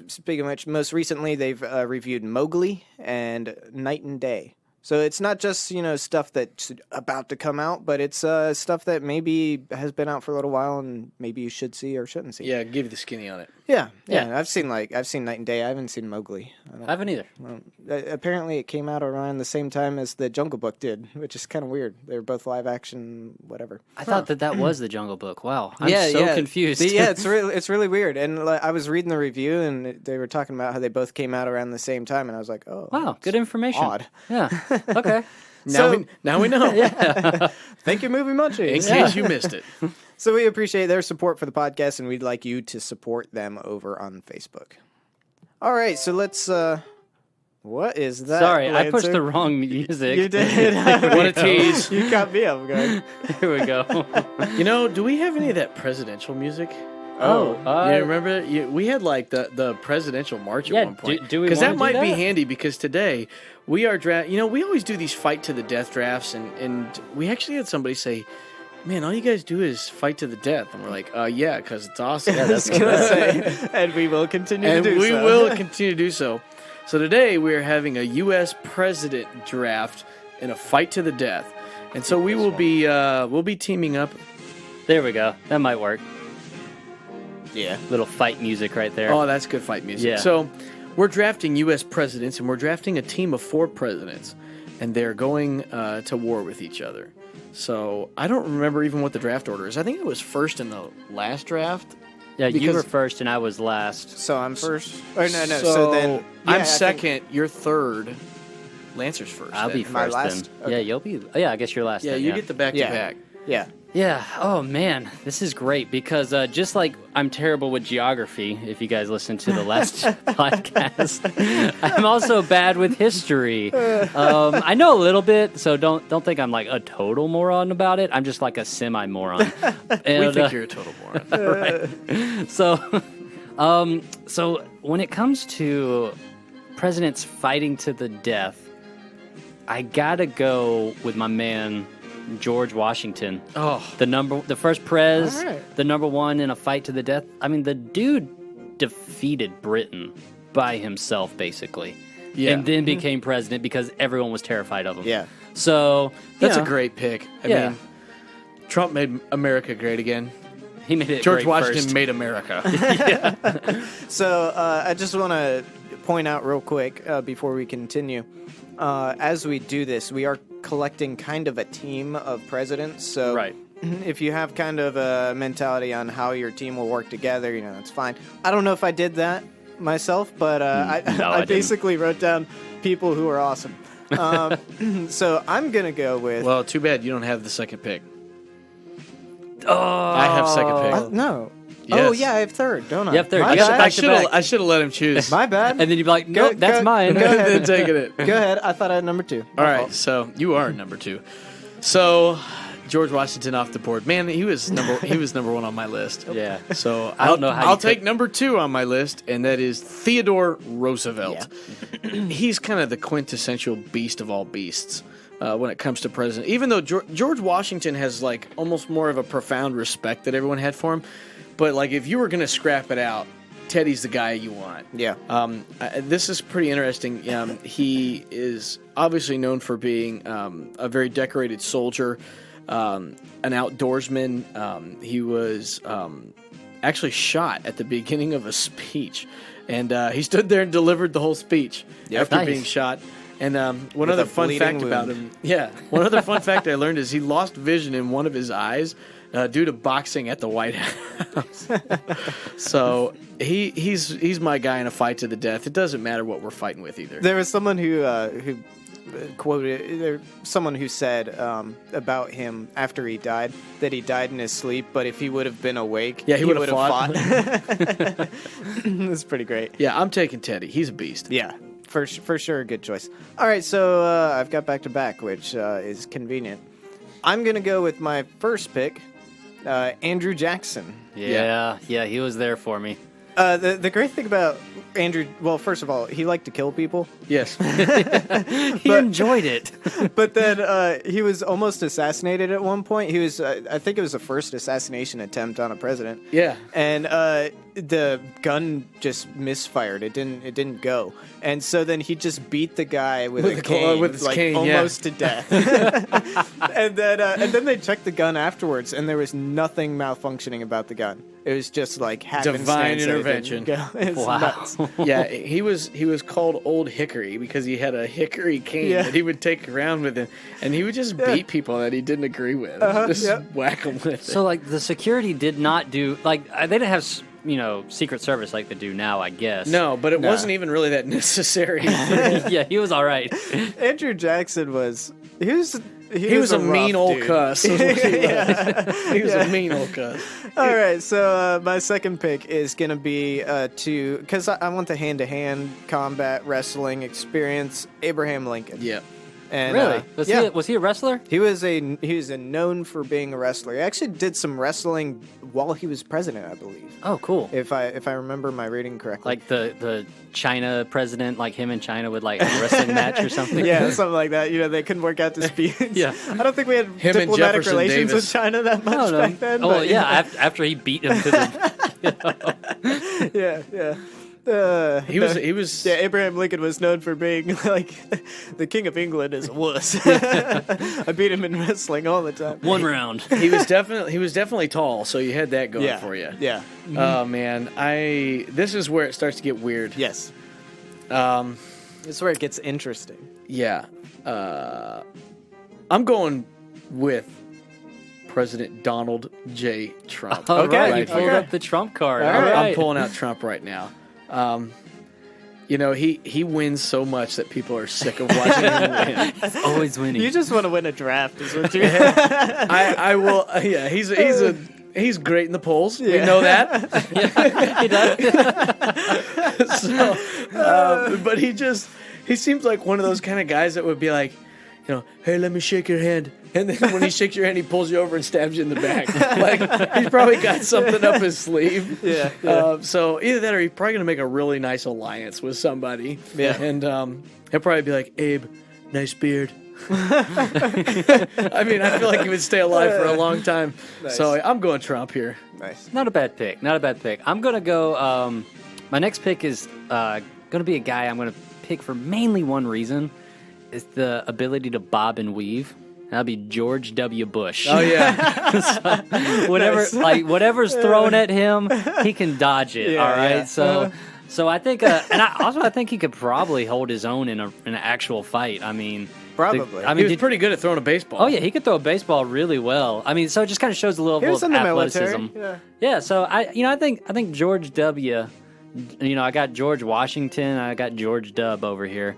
Speaking of which, most recently they've reviewed Mowgli and Night and Day. So it's not just, stuff that's about to come out, but it's stuff that maybe has been out for a little while and maybe you should see or shouldn't see. Yeah, give you the skinny on it. Yeah. I've seen Night and Day. I haven't seen Mowgli. I haven't either. Apparently it came out around the same time as the Jungle Book did, which is kind of weird. They were both live action, whatever. I thought that was the Jungle Book. Wow. I'm so confused. It's really weird. And I was reading the review and they were talking about how they both came out around the same time and I was like, oh. Wow, good information. Odd. Yeah. Okay. Now we know. Yeah. Thank you, Movie Munchies. In case you missed it. So we appreciate their support for the podcast, and we'd like you to support them over on Facebook. All right, so let's... what is that, Sorry, Lancer? I pushed the wrong music. You did. What a tease. You caught me off guard. Here we go. Do we have any of that presidential music? Oh, you remember? We had like the presidential march at one point. Do we? Because that wanna do might be handy. Because today we are we always do these fight to the death drafts, and we actually had somebody say, "Man, all you guys do is fight to the death," and we're like, "Yeah, because it's awesome." Yeah, that's gonna say, and we will continue to do so. And we will continue to do so. So today we are having a U.S. president draft in a fight to the death, and so we will be we'll be teaming up. There we go. That might work. Yeah. Little fight music right there. Oh, that's good fight music. Yeah. So we're drafting U.S. presidents, and we're drafting a team of 4 presidents, and they're going to war with each other. So I don't remember even what the draft order is. I think it was first in the last draft. Yeah, you were first and I was last. So I'm first. Or no. So then I'm second. You're third. Lancer's first. I'll be then. first last? then. Okay. Yeah, you'll be. Yeah, I guess you're last. Yeah, then, you get the back to back. Yeah. Yeah. Oh man, this is great because just like I'm terrible with geography, if you guys listen to the last podcast, I'm also bad with history. I know a little bit, so don't think I'm like a total moron about it. I'm just like a semi moron. We think you're a total moron. Right. So when it comes to presidents fighting to the death, I gotta go with my man George Washington. Oh, the first prez, All right. the number one in a fight to the death. I mean, the dude defeated Britain by himself, basically. Yeah. And then became president because everyone was terrified of him. Yeah. So that's a great pick. I Yeah. mean, Trump made America great again. He made it. George great Washington first. made America. So I just want to point out real quick before we continue. As we do this, we are collecting kind of a team of presidents. So Right. if you have kind of a mentality on how your team will work together, that's fine. I don't know if I did that myself, but I didn't. basically wrote down people who are awesome. So I'm going to go with... Well, too bad you don't have the second pick. Oh, I have second pick. no. Yes. Oh, yeah, I have third, don't I? You have third. My You got bad. the back to back. I should have let him choose. My bad. And then you'd be like, nope, that's mine. Go ahead. Then taking it. Go ahead. I thought I had number 2. All right, so you are number 2. So George Washington off the board. Man, he was number 1 on my list. Yeah. So I don't know how I'll you take could- number 2 on my list, and that is Theodore Roosevelt. He's kind of the quintessential beast of all beasts when it comes to president. Even though George Washington has like almost more of a profound respect that everyone had for him, but like if you were going to scrap it out, Teddy's the guy you want. Yeah. This is pretty interesting. He is obviously known for being a very decorated soldier, an outdoorsman. He was actually shot at the beginning of a speech, and he stood there and delivered the whole speech after Nice. being shot. And one With other a fun fact bleeding about wound. him, one other fun fact I learned is he lost vision in one of his eyes due to boxing at the White House. So he's my guy in a fight to the death. It doesn't matter what we're fighting with either. There was someone who quoted someone who said about him after he died that he died in his sleep, but if he would have been awake, Yeah, he would would've have fought. That's pretty great. Yeah, I'm taking Teddy. He's a beast. Yeah, for sure, a good choice. All right, so I've got back to back, which is convenient. I'm gonna go with my first pick, Andrew Jackson. Yeah, he was there for me. The great thing about Andrew, well, first of all, he liked to kill people, Yes. He enjoyed it. but then he was almost assassinated at one point. He was, I think it was the first assassination attempt on a president. Yeah. And the gun just misfired. It didn't go. And so then he just beat the guy with a cane, with his like cane, almost to death. and then they checked the gun afterwards, and there was nothing malfunctioning about the gun. It was just like happenstance. Divine that it didn't intervention. go. It was Wow. nuts. Yeah, he was called Old Hickory because he had a hickory cane Yeah. that he would take around with him, and he would just beat people that he didn't agree with. Just whack them with it. So like the security did not do like they didn't have Secret Service like they do now, I guess. No, but it wasn't even really that necessary. Yeah, he was all right. Andrew Jackson was he was a mean rough old dude. cuss. Yeah. He was a mean old cuss. All right, so my second pick is gonna be because I want the hand-to-hand combat wrestling experience. Abraham Lincoln. Yeah. And, Really? Was he a wrestler? He was a known for being a wrestler. He actually did some wrestling while he was president, I believe. Oh, cool. If I remember my reading correctly. Like the China president, like him and China would like have a wrestling match or something. Yeah, something like that. They couldn't work out disputes. Yeah. I don't think we had Him and diplomatic Jefferson relations Davis. with China that much I don't know. back then. Oh but, yeah, after he beat him to the. yeah. He was. Yeah, Abraham Lincoln was known for being like the king of England is a wuss. I beat him in wrestling all the time. One round. He was definitely tall, so you had that going Yeah, for you. yeah. Oh man, this is where it starts to get weird. Yes. Um, This is where it gets interesting. yeah. I'm going with President Donald J. Trump. All Okay, right, you you pulled okay. up the Trump card. All All right. right. I'm pulling out Trump right now. He wins so much that people are sick of watching him win. He's always winning. You just want to win a draft, is what you. I will. Yeah, he's great in the polls. We know that. He does. So, but he seems like one of those kind of guys that would be like, hey, let me shake your hand. And then when he shakes your hand, he pulls you over and stabs you in the back. Like, he's probably got something up his sleeve. Yeah. So either that or he's probably going to make a really nice alliance with somebody. Yeah. And he'll probably be like, Abe, nice beard. I mean, I feel like he would stay alive for a long time. Nice. So I'm going Trump here. Nice. Not a bad pick. I'm gonna go. My next pick is gonna be a guy I'm gonna pick for mainly one reason. It's the ability to bob and weave. That'd be George W. Bush. Oh yeah. Whatever's thrown at him, he can dodge it. Yeah, all right. yeah. So I think, and I think he could probably hold his own in an actual fight. I mean, Probably. He was pretty good at throwing a baseball. Oh yeah, he could throw a baseball really well. I mean, so it just kind of shows the level He was of in the athleticism. military. Yeah. So I think George W. I got George Washington. I got George W. over here.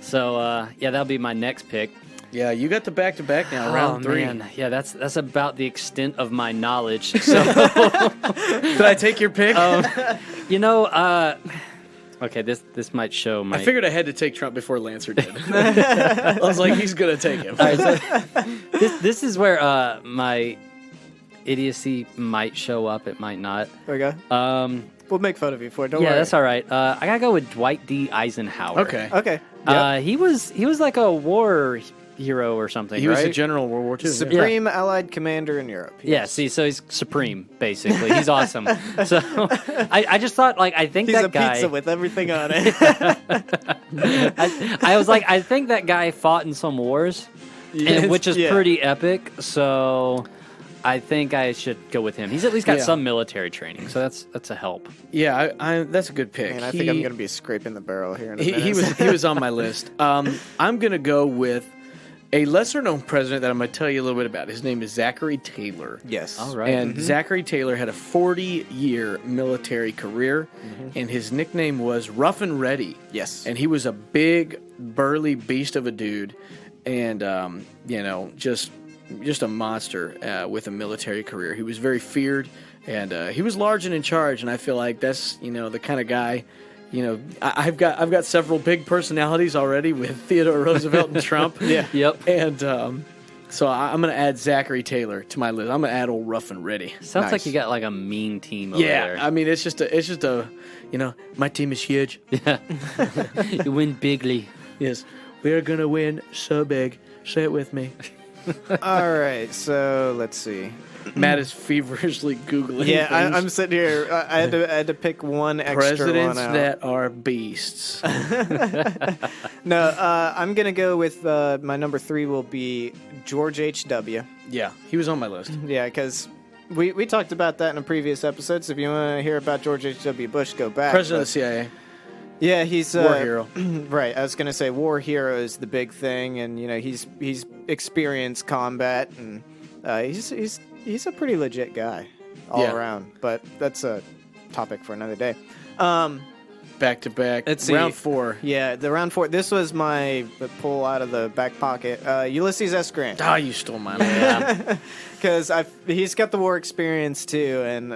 So that'll be my next pick. Yeah, you got the back-to-back now, round 3. Man. Yeah, that's about the extent of my knowledge. So Did I take your pick? okay, this might show my. I figured I had to take Trump before Lancer did. I was like, he's going to take him. All right, so this is where my idiocy might show up. It might not. There we go. We'll make fun of you for it. Don't Yeah, worry. that's all right. I gotta go with Dwight D. Eisenhower. Okay. Okay. Yep. He was like a war hero or something. He was right? a general in World War II. Supreme Allied commander in Europe. Yeah, see, so he's supreme, basically. He's awesome. So I just thought, I think He's that a guy. pizza with everything on it. I was like, I think that guy fought in some wars, which is pretty epic. So I think I should go with him. He's at least got some military training, so that's a help. Yeah, that's a good pick. And I think I'm going to be scraping the barrel here in a minute. He was on my list. I'm going to go with a lesser-known president that I'm going to tell you a little bit about. His name is Zachary Taylor. Yes. All right. And Zachary Taylor had a 40-year military career, and his nickname was Rough and Ready. Yes. And he was a big, burly beast of a dude, and just a monster with a military career. He was very feared, and he was large and in charge. And I feel like that's the kind of guy. I've got several big personalities already with Theodore Roosevelt and Trump. Yeah. Yep. And So I'm going to add Zachary Taylor to my list. I'm going to add old Rough and Ready. Sounds Nice. like you got like a mean team over there. I mean, it's just a, my team is huge. Yeah. You win bigly. Yes, we are going to win so big. Say it with me. All right, so let's see. Matt is feverishly Googling Yeah, things. I'm sitting here. I had to pick one extra Presidents one out. that are beasts. No, I'm gonna go with my number 3 will be George H.W. Yeah, he was on my list. Yeah, because we talked about that in a previous episode. So if you want to hear about George H.W. Bush, go back. President of the CIA. Yeah, he's War hero. Right, I was gonna say war hero is the big thing, and he's experienced combat, and he's a pretty legit guy all around. But that's a topic for another day. Back to back. Let's see. Round 4. Yeah, the round 4. This was my pull out of the back pocket. Ulysses S. Grant. Ah, you stole mine. Yeah. Because he's got the war experience too, and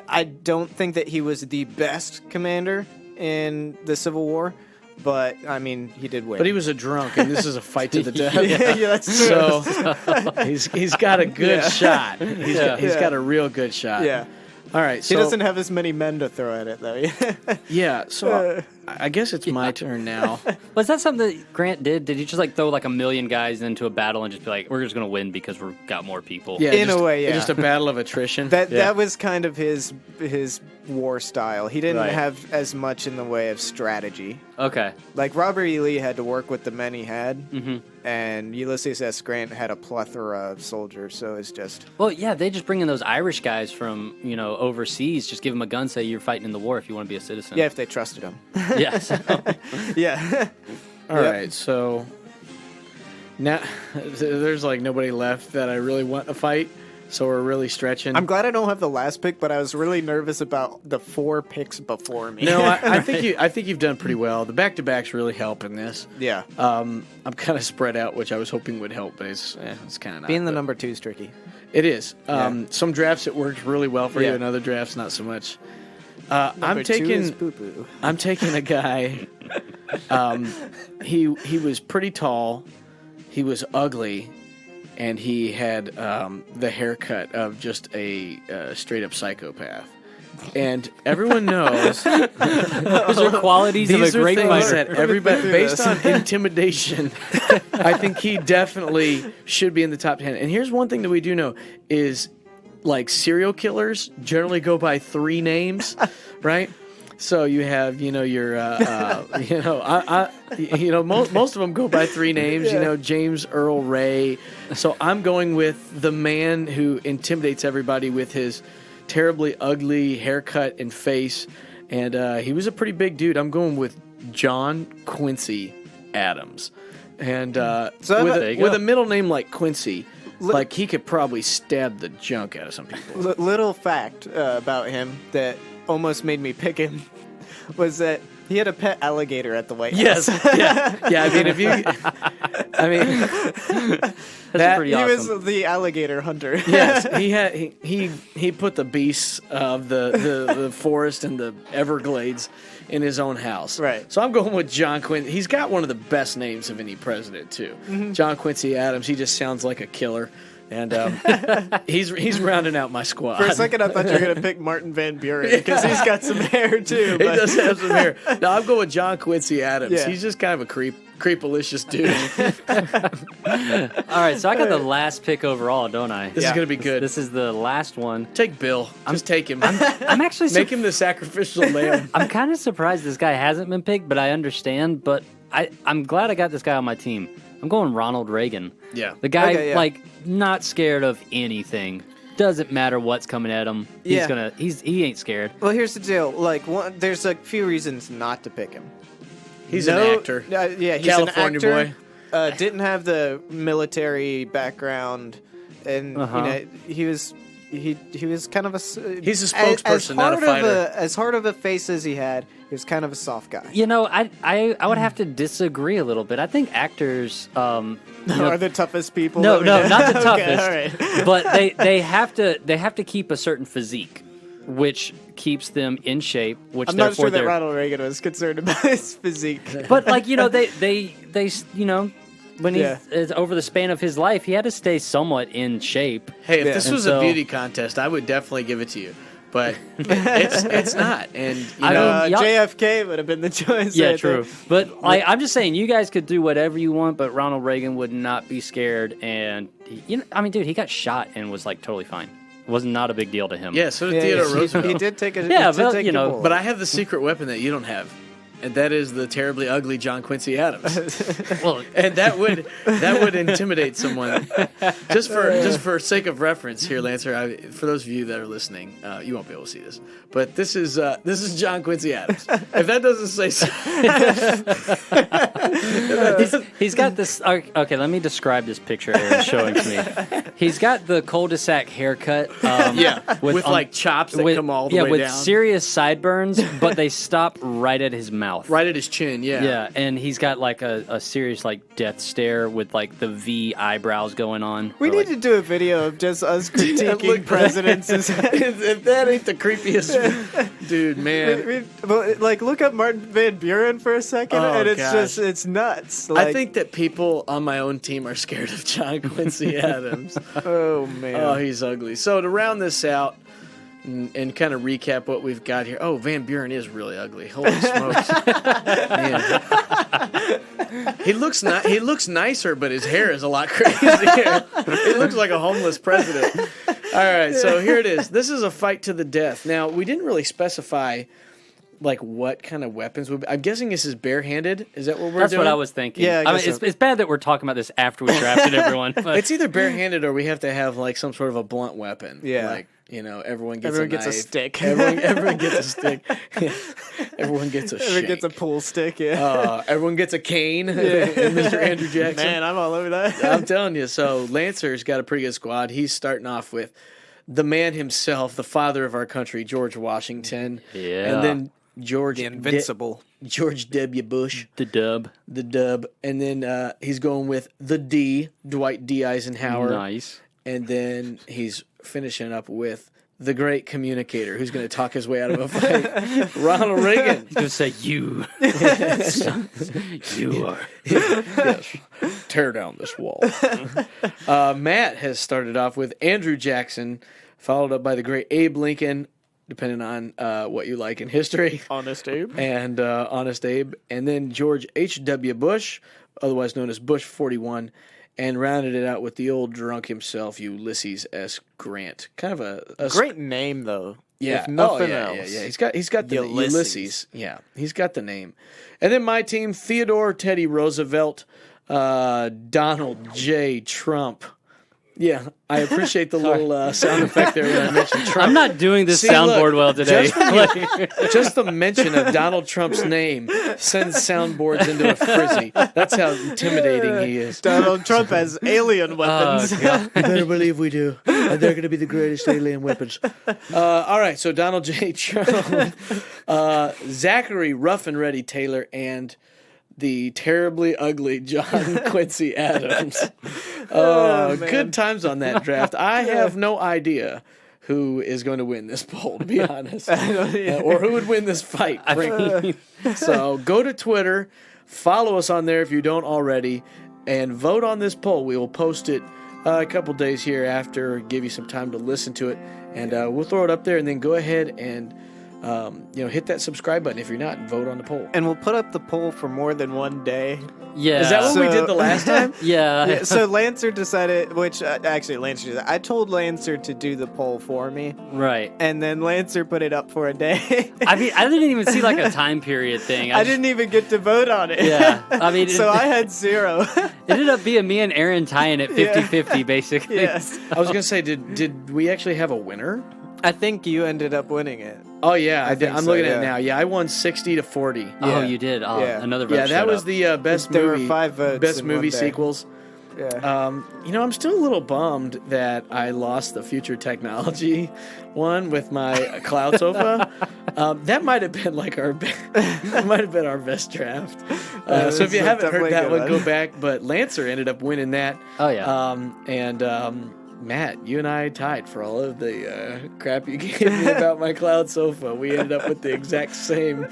I don't think that he was the best commander in the Civil War, but I mean he did win. But he was a drunk, and this is a fight to the death. yeah, that's true. So he's got a good shot. He's got a real good shot. Yeah. All right. So He doesn't have as many men to throw at it though. yeah. So I guess it's my turn now. Was that something that Grant did? Did he just like throw like a million guys into a battle and just be like, we're just going to win because we've got more people? Yeah. In a way, yeah. Just a battle of attrition. That was kind of his war style. He didn't Right. have as much in the way of strategy. Okay. Like Robert E. Lee had to work with the men he had, and Ulysses S. Grant had a plethora of soldiers. So it's just Well, yeah, they just bring in those Irish guys from, overseas, just give them a gun, say you're fighting in the war if you want to be a citizen. yeah, if they trusted him. Yeah. So, yeah. All right. So now there's like nobody left that I really want to fight. So we're really stretching. I'm glad I don't have the last pick, but I was really nervous about the 4 picks before me. No, I think you've done pretty well. The back-to-backs really help in this. Yeah. I'm kind of spread out, which I was hoping would help, but it's kind of not. Being the but number 2 is tricky. It is. Yeah. Some drafts it works really well for you, Yeah. and other drafts not so much. Number I'm 2 is taking poo-poo. I'm taking a guy. He was pretty tall. He was ugly. And he had the haircut of just a straight-up psychopath. And everyone knows those are qualities of a these are great things fighter. that everybody, based on intimidation, I think he definitely should be in the top 10. And here's one thing that we do know is, like, serial killers generally go by 3 names, right? So you have, your, most of them go by 3 names, James Earl Ray. So I'm going with the man who intimidates everybody with his terribly ugly haircut and face. And he was a pretty big dude. I'm going with John Quincy Adams. And with a middle name like Quincy, like he could probably stab the junk out of some people. Little fact about him that almost made me pick him was that he had a pet alligator at the White House. Yes, yeah. I mean, That's pretty He awesome. was the alligator hunter. yes, he put the beasts of the forest and the Everglades in his own house. Right. So I'm going with John Quincy. He's got one of the best names of any president too. John Quincy Adams. He just sounds like a killer. And he's rounding out my squad. For a second, I thought you were going to pick Martin Van Buren because he's got some hair too. He does have some hair. No, I'm going with John Quincy Adams. Yeah. He's just kind of a creepalicious dude. All right, so I got the last pick overall, don't I? This is going to be good. This is the last one. Take Bill. Just take him. I'm actually Make him the sacrificial lamb. I'm kind of surprised this guy hasn't been picked, but I understand. But I'm glad I got this guy on my team. I'm going Ronald Reagan. Yeah. The guy, Okay, yeah. like, not scared of anything. Doesn't matter what's coming at him. Yeah. He ain't scared. Well, here's the deal. Like, there's a few reasons not to pick him. He's an actor. Yeah, he's California an actor. boy. Didn't have the military background, and he was kind of a. He's a spokesperson, not a fighter. As hard of a face as he had, he was kind of a soft guy. You know, I would have to disagree a little bit. I think actors Are the toughest people? No, not the toughest. Okay, all right. But they have to keep a certain physique, which keeps them in shape. Which I'm not therefore sure that they're. Ronald Reagan was concerned about his physique. But like they when he's over the span of his life, he had to stay somewhat in shape. Hey, if this And was a beauty contest, I would definitely give it to you. But it's not. And I mean, y'all- JFK would have been the choice. Yeah, right true. there. But like, I'm just saying, you guys could do whatever you want, but Ronald Reagan would not be scared. And I mean, dude, he got shot and was like totally fine. It was not a big deal to him. yeah, so did Yeah, Theodore he Roosevelt. did take a Yeah, he did but, take you a know, bullet. But I have the secret weapon that you don't have, and that is the terribly ugly John Quincy Adams. Well, And that would intimidate someone. Just for sake of reference here, Lancer. For those of you that are listening, you won't be able to see this, but this is John Quincy Adams. If that doesn't say so, he's got this. Okay, let me describe this picture Aaron's showing to me. He's got the cul-de-sac haircut. with like chops that come all the way with down, serious sideburns, but they stop right at his mouth. right at his chin. Yeah, and he's got like a serious like death stare with like the V eyebrows going on. we Or, need like, to do a video of just us critiquing presidents. If that ain't the creepiest, dude, man. Like, look up Martin Van Buren for a second, Oh, and it's gosh. just, it's nuts. I Like, think that people on my own team are scared of John Quincy Adams. oh, man. Oh, he's ugly. So to round this out and kind of recap what we've got here. Oh, Van Buren is really ugly. Holy smokes. Man. He looks nicer, but his hair is a lot crazier. He looks like a homeless president. All right, so here it is. This is a fight to the death. Now, we didn't really specify like what kind of weapons would be. I'm guessing this is barehanded. Is that what we're That's doing? what I was thinking. Yeah, I I mean, guess so. it's bad that we're talking about this after we drafted everyone. But It's either barehanded or we have to have like some sort of a blunt weapon. Yeah. Like, everyone gets Everyone a gets a knife. stick. Everyone gets a stick. Yeah. Everyone gets a Everyone gets a shank. pool stick, yeah. Everyone gets a cane. Mr. Andrew Jackson. Man, I'm all over that. I'm telling you. So Lancer's got a pretty good squad. He's starting off with the man himself, the father of our country, George Washington. Yeah. And then George The invincible. George W. Bush, the dub. the dub. And then he's going with the D, Dwight D. Eisenhower. Nice. And then he's finishing up with the great communicator who's going to talk his way out of a fight, Ronald Reagan. He's gonna say you. You are. Yes. Tear down this wall. Matt has started off with Andrew Jackson, followed up by the great Abe Lincoln, depending on what you like in history, Honest Abe. and Honest Abe. And then George H.W. Bush, otherwise known as Bush 41, and rounded it out with the old drunk himself, Ulysses S. Grant. Kind of a Great name, though. yeah. If nothing yeah, else. Yeah. He's got the Ulysses. Ulysses. Yeah. He's got the name. And then my team, Theodore Teddy Roosevelt, Donald J. Trump. Yeah, I appreciate the little sound effect there when I mentioned Trump. I'm not doing this See, soundboard look, well today. Just the mention of Donald Trump's name sends soundboards into a frizzy. That's how intimidating he is. Donald Trump has alien weapons. You better believe we do. And they're going to be the greatest alien weapons. All right, so Donald J. Trump, Zachary Rough and Ready Taylor, and the terribly ugly John Quincy Adams. Good times on that draft. I have no idea who is going to win this poll, to be honest. Or who would win this fight, frankly. So go to Twitter, follow us on there if you don't already, and vote on this poll. We will post it a couple days here after, give you some time to listen to it, and we'll throw it up there, and then go ahead and hit that subscribe button if you're not, and vote on the poll. And we'll put up the poll for more than one day. Yeah. Is that what we So- did the last time? Yeah. Yeah, so Lancer decided, which actually Lancer did. I told Lancer to do the poll for me, Right. and then Lancer put it up for a day. I mean, I didn't even see like a time period thing. I didn't even get to vote on it. Yeah. I mean, So I had 0. it ended up being me and Aaron tying it 50-50, basically. Yes. I was going to say, did we actually have a winner? I think you ended up winning it. Oh, yeah, I did. think I'm so, looking yeah. at it now. Yeah, I won 60-40. Oh, Yeah. you did. Oh, Yeah. another vote. Yeah, that showed was up. the best There were movie. 5 votes Best in movie one day. sequels. Yeah. I'm still a little bummed that I lost the future technology one with my cloud sofa. That might have been like that might have been our best draft. So if you haven't definitely heard that a good one, go back. But Lancer ended up winning that. Oh, yeah. Matt, you and I tied for all of the crap you gave me about my cloud sofa. We ended up with the exact same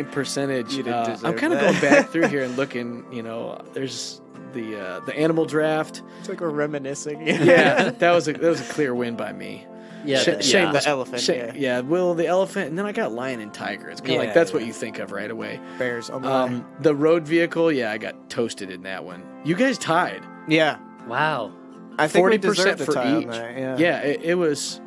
percentage. You didn't deserve I'm kind of that. going back through here and looking. There's the animal draft. It's like we're reminiscing. Yeah, that was a clear win by me. Yeah, The elephant. Will the elephant, and then I got lion and tiger. It's kind of like that's what you think of right away. Bears. Oh my. The road vehicle, I got toasted in that one. You guys tied. Yeah. Wow. I think we 40% deserved a for tie each. on that. Yeah, it was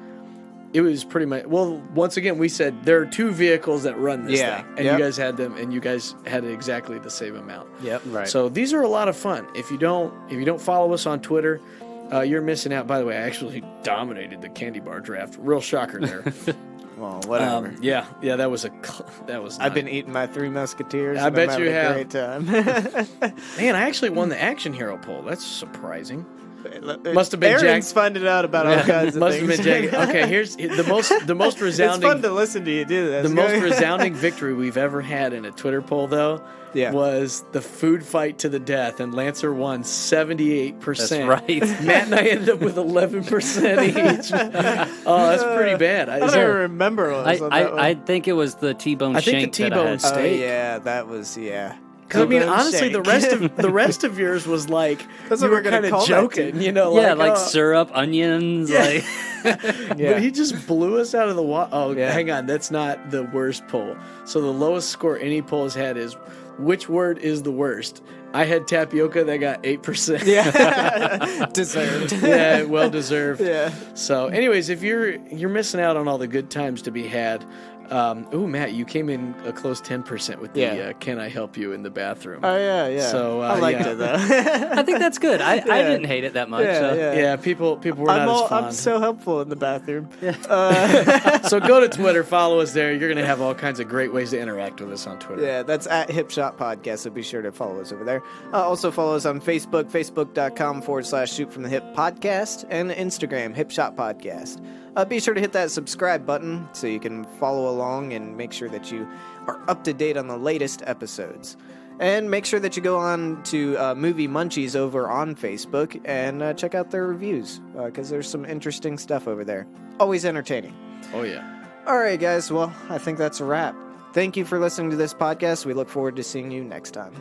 pretty much. Well, once again, we said there are two vehicles that run this thing, and you guys had them, and you guys had exactly the same amount. Yep. Right. So these are a lot of fun. If you don't follow us on Twitter, you're missing out. By the way, I actually dominated the candy bar draft. Real shocker there. Well, whatever. Yeah, that was I've been eating my Three Musketeers. I and bet I'm you having a great time. Man, I actually won the Action Hero poll. That's surprising. Must have been Aaron's Jack. finding out about all kinds of Must things. have been Jack. Okay, here's the most resounding. It's fun to listen to you do this. The most resounding victory we've ever had in a Twitter poll, though, was the food fight to the death, and Lancer won 78%. That's right. Matt and I ended up with 11% each. Oh, that's pretty bad. I don't even remember what was on that one. I think it was the T-bone I think shank the that I T-bone had. steak. Yeah, that was Because I mean, T-bone honestly, shank. the rest of yours was like That's you what were we're gonna kind call of that joking, Like syrup, onions, like Yeah. But he just blew us out of the water. Oh, Yeah. hang on, that's not the worst poll. So the lowest score any poll has had is which word is the worst. I had tapioca that got 8%. Yeah, deserved. Yeah, well deserved. Yeah. So, anyways, if you're missing out on all the good times to be had. Matt, you came in a close 10% with the "Can I help you" in the bathroom. Oh yeah. So I liked it though. I think that's good. I didn't hate it that much. so. Yeah, people were not as fond. I'm so helpful in the bathroom. So go to Twitter, follow us there. You're gonna have all kinds of great ways to interact with us on Twitter. Yeah, that's at Hipshot Podcast, so be sure to follow us over there. Also follow us on Facebook, facebook.com/Shoot from the Hip Podcast, and Instagram, Hipshot Podcast. Be sure to hit that subscribe button so you can follow along and make sure that you are up to date on the latest episodes. And make sure that you go on to Movie Munchies over on Facebook and check out their reviews, because there's some interesting stuff over there. Always entertaining. Oh yeah. All right, guys. Well, I think that's a wrap. Thank you for listening to this podcast. We look forward to seeing you next time.